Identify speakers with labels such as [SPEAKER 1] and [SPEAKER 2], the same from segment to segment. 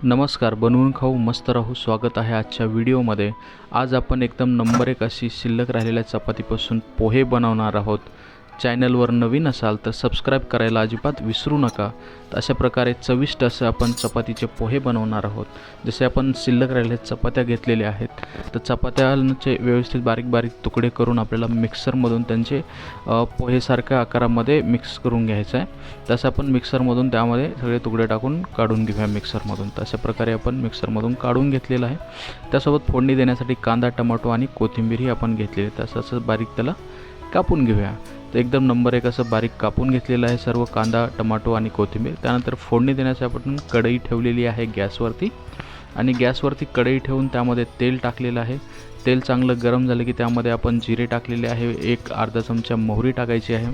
[SPEAKER 1] नमस्कार, बनवून खाऊ मस्त राहू. स्वागत आहे आजच्या व्हिडिओमध्ये. आज आपण एकदम नंबर 1 अशी शिल्लक राहिलेल्या चपातीपासून पोहे बनवणार आहोत. चॅनलवर नवीन असाल तर सबस्क्राईब करायला अजिबात विसरू नका. तर अशा प्रकारे चविष्ट असं आपण चपातीचे पोहे बनवणार आहोत. जसे आपण शिल्लक राहिलेल्या चपात्या घेतलेल्या आहेत, तर चपात्यांचे व्यवस्थित बारीक बारीक तुकडे करून आपल्याला मिक्सरमधून त्यांचे पोहेसारख्या आकारामध्ये मिक्स करून घ्यायचं आहे. तसं आपण मिक्सरमधून त्यामध्ये सगळे तुकडे टाकून काढून घेऊया मिक्सरमधून. तर अशा प्रकारे आपण मिक्सरमधून काढून घेतलेलं आहे. त्यासोबत फोडणी देण्यासाठी कांदा, टमाटो आणि कोथिंबीरही आपण घेतलेली. तसं असं बारीक त्याला कापून घेऊया. तर एकदम नंबर 1 असं बारीक कापून घेतलेलं आहे सर्व कांदा, टमाटो आणि कोथिंबीर. त्यानंतर फोडणी देण्यासाठी आपण कढई ठेवलेली आहे गॅसवरती आणि गॅसवरती कढई ठेवून त्यामध्ये तेल टाकलेलं आहे. तेल चांगलं गरम झालं की त्यामध्ये आपण जिरे टाकलेले आहे. एक अर्धा चमचा मोहरी टाकायची आहे.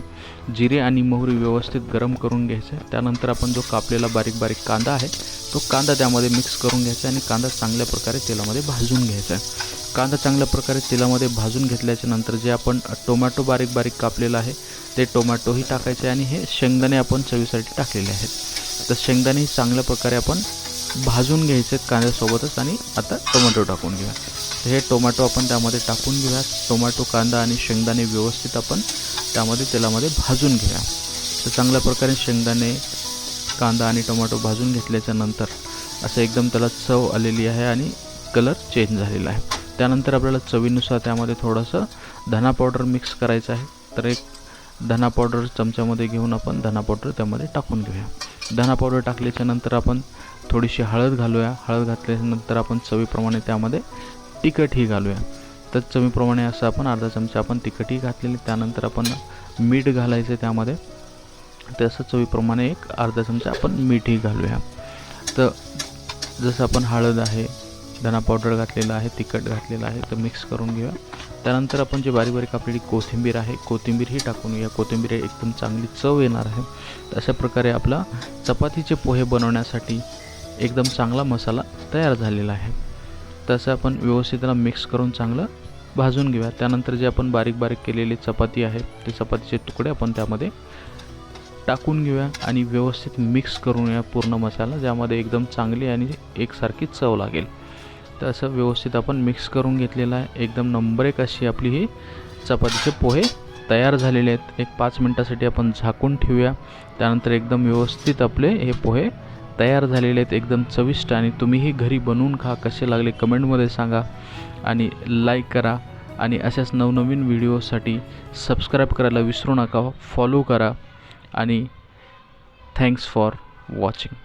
[SPEAKER 1] जिरे आणि मोहरी व्यवस्थित गरम करून घ्यायचं आहे. त्यानंतर आपण जो कापलेला बारीक बारीक कांदा आहे तो कांदा त्यामध्ये मिक्स करून घ्यायचा आणि कांदा चांगल्या प्रकारे तेलामध्ये भाजून घ्यायचा आहे. कांदा चांगल्या प्रकारे तेलामध्ये भाजून घेतल्याच्या नंतर जे आपण टोमॅटो बारीक बारीक कापलेला आहे ते टोमॅटोही टाकायचे आणि हे शेंगदाणे आपण चवीसाठी टाकलेले आहेत. तर शेंगदाणेही चांगल्या प्रकारे आपण भाजून घ्यायचे कांद्यासोबतच. आणि आता टोमॅटो टाकून घेऊया. हे टोमॅटो आपण त्यामध्ये टाकून घेऊया. टोमॅटो, कांदा आणि शेंगदाणे व्यवस्थित आपण त्यामध्ये तेलामध्ये भाजून घेऊया. तर चांगल्या प्रकारे शेंगदाणे, कांदा आणि टोमॅटो भाजून घेतल्याच्या नंतर असं एकदम त्याला चव आलेली आहे आणि कलर चेंज झालेला आहे. त्यानंतर आपल्याला चवीनुसार त्यामध्ये थोडंसं धना पावडर मिक्स करायचं आहे. तर एक धना पावडर चमच्यामध्ये घेऊन आपण धना पावडर त्यामध्ये टाकून घेऊया. धना पावडर टाकल्याच्या नंतर आपण थोडीशी हळद घालूया. हळद घातल्यानंतर आपण चवीप्रमाणे त्यामध्ये तिखटही घालूया. तर चवीप्रमाणे असं आपण अर्धा चमचा आपण तिखटही घातलेली. त्यानंतर आपण मीठ घालायचं त्यामध्ये. तसं चवीप्रमाणे एक अर्धा चमचा आपण मीठही घालूया. तर जसं आपण हळद आहे, धना पावडर घातलेला आहे, तिखट घातलेलं आहे, तर मिक्स करून घेऊया. त्यानंतर आपण जे बारीक बारीक आपली कोथिंबीर आहे कोथिंबीरही टाकून घेऊया. कोथिंबीर एकदम चांगली चव येणार आहे. तर अशा प्रकारे आपला चपातीचे पोहे बनवण्यासाठी एकदम चांगला मसाला तयार झालेला आहे. तसं आपण व्यवस्थित त्याला मिक्स करून चांगलं भाजून घेऊया. त्यानंतर जे आपण बारीक बारीक केलेली चपाती आहे ते चपातीचे तुकडे आपण त्यामध्ये टाकून घेऊया आणि व्यवस्थित मिक्स करून घेऊया पूर्ण मसाला, ज्यामध्ये एकदम चांगली आणि एकसारखी चव लागेल. तर असं व्यवस्थित आपण मिक्स करून घेतलेलं आहे. एकदम नंबर 1 अशी आपली ही चपातीचे पोहे तयार झालेले आहेत. एक 5 मिनटासाठी आपण झाकून ठेवूया. त्यानंतर एकदम व्यवस्थित आपले हे पोहे तयार झालेले आहेत, एकदम चविष्ट. आणि तुम्हीही घरी बनवून खा. कसे लागले कमेंटमध्ये सांगा आणि लाईक करा. आणि अशाच नवनवीन व्हिडिओसाठी सबस्क्राईब करायला विसरू नका. फॉलो करा आणि थँक्स फॉर वॉचिंग.